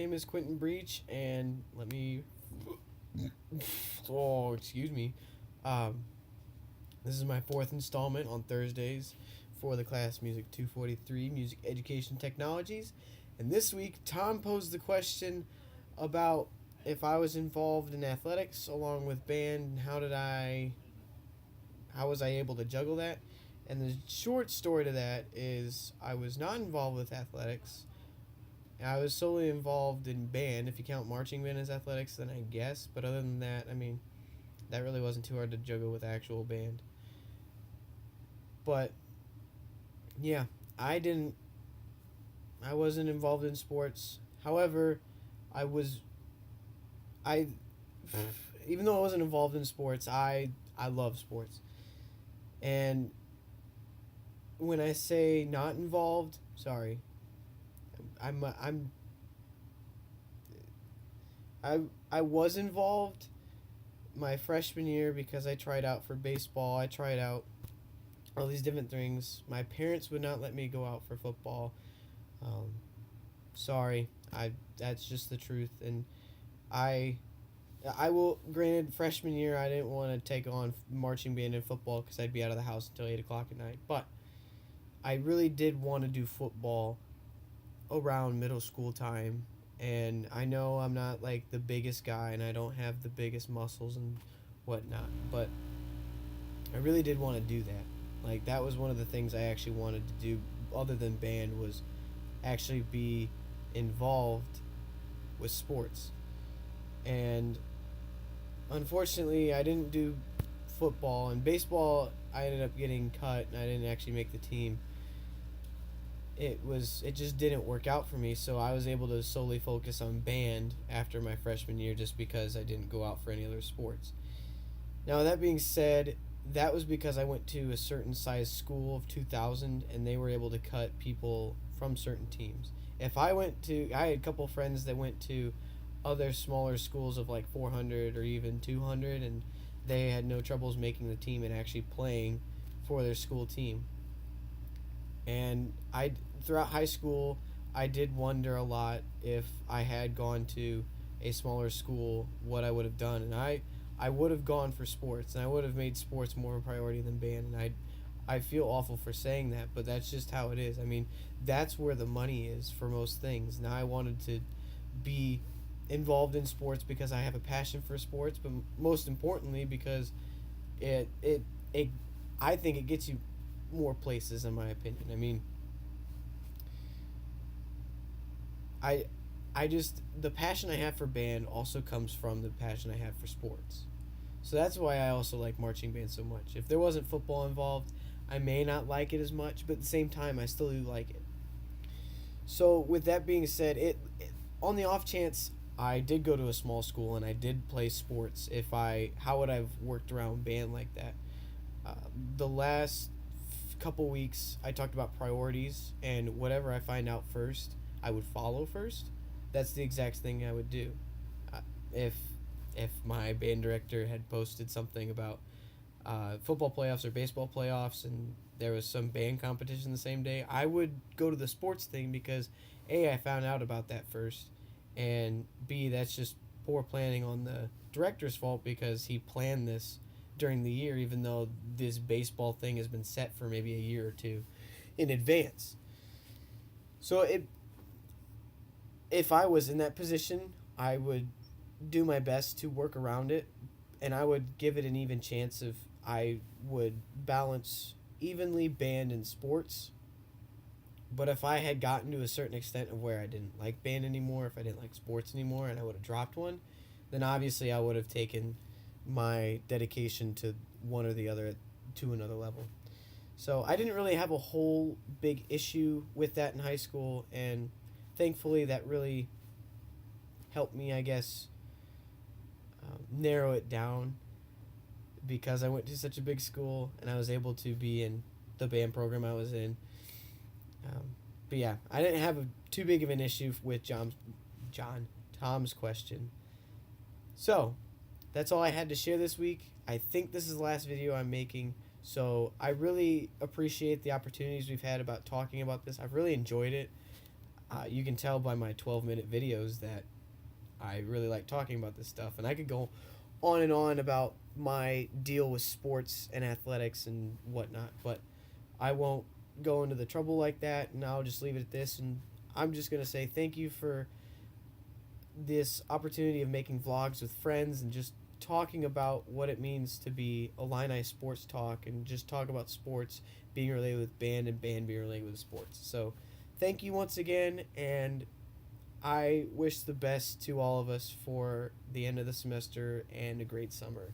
name is Quinten Breach, and let me. Oh, excuse me. Um, this is my fourth installment on Thursdays for the class Music 243 Music Education Technologies. And this week, Tom posed the question about if I was involved in athletics along with band, and how was I able to juggle that? And the short story to that is I was not involved with athletics. I was solely involved in band. If you count marching band as athletics, then I guess. But other than that, I mean, that really wasn't too hard to juggle with actual band. But yeah, I didn't. I wasn't involved in sports. However, I was. I, even though I wasn't involved in sports, I love sports. And when I say not involved, sorry, I'm I I was involved my freshman year because I tried out for baseball. I tried out all these different things. My parents would not let me go out for football. Um, sorry, I that's just the truth. And I I will. Granted, freshman year I didn't want to take on marching band and football because I'd be out of the house until 8 o'clock at night. But I really did want to do football around middle school time. And I know I'm not like the biggest guy and I don't have the biggest muscles and whatnot, but I really did want to do that. Like that was one of the things I actually wanted to do other than band was actually be involved with sports. And unfortunately, I didn't do football and baseball. I ended up getting cut and I didn't actually make the team. It just didn't work out for me, so I was able to solely focus on band after my freshman year just because I didn't go out for any other sports. Now that being said, that was because I went to a certain size school of 2,000 and they were able to cut people from certain teams. If I went to I had a couple friends that went to other smaller schools of like 400 or even 200 and they had no troubles making the team and actually playing for their school team. And I throughout high school, I did wonder a lot if I had gone to a smaller school, what I would have done. And I would have gone for sports, and I would have made sports more a priority than band. And I feel awful for saying that, but that's just how it is. I mean, that's where the money is for most things. Now I wanted to be involved in sports because I have a passion for sports, but most importantly because it it it I think it gets you more places in my opinion. I mean, I I just the passion I have for band also comes from the passion I have for sports. So that's why I also like marching band so much. If there wasn't football involved, I may not like it as much, but at the same time I still do like it. So with that being said, it on the off chance I did go to a small school and I did play sports, if I how would I have worked around band like that? Uh, the last couple weeks I talked about priorities and whatever I find out first, I would follow first. That's the exact thing I would do. Uh, if if my band director had posted something about football playoffs or baseball playoffs and there was some band competition the same day, I would go to the sports thing because A, I found out about that first, and B, that's just poor planning on the director's fault because he planned this during the year, even though this baseball thing has been set for maybe a year or two in advance. So if I was in that position, I would do my best to work around it, and I would give it an even chance if I would balance evenly band and sports. But if I had gotten to a certain extent of where I didn't like band anymore, if I didn't like sports anymore, and I would have dropped one, then obviously I would have taken my dedication to one or the other to another level. So I didn't really have a whole big issue with that in high school, and thankfully that really helped me, I guess, narrow it down because I went to such a big school and I was able to be in the band program I was in. But yeah, I didn't have too big of an issue with Tom's question. So that's all I had to share this week. I think this is the last video I'm making. So I really appreciate the opportunities we've had about talking about this. I've really enjoyed it. You can tell by my 12-minute videos that I really like talking about this stuff, and I could go on and on about my deal with sports and athletics and whatnot, but I won't go into the trouble like that, and I'll just leave it at this. And I'm just gonna say thank you for this opportunity of making vlogs with friends and just talking about what it means to be Illini sports talk and just talk about sports being related with band and band being related with sports. So, thank you once again, and I wish the best to all of us for the end of the semester and a great summer.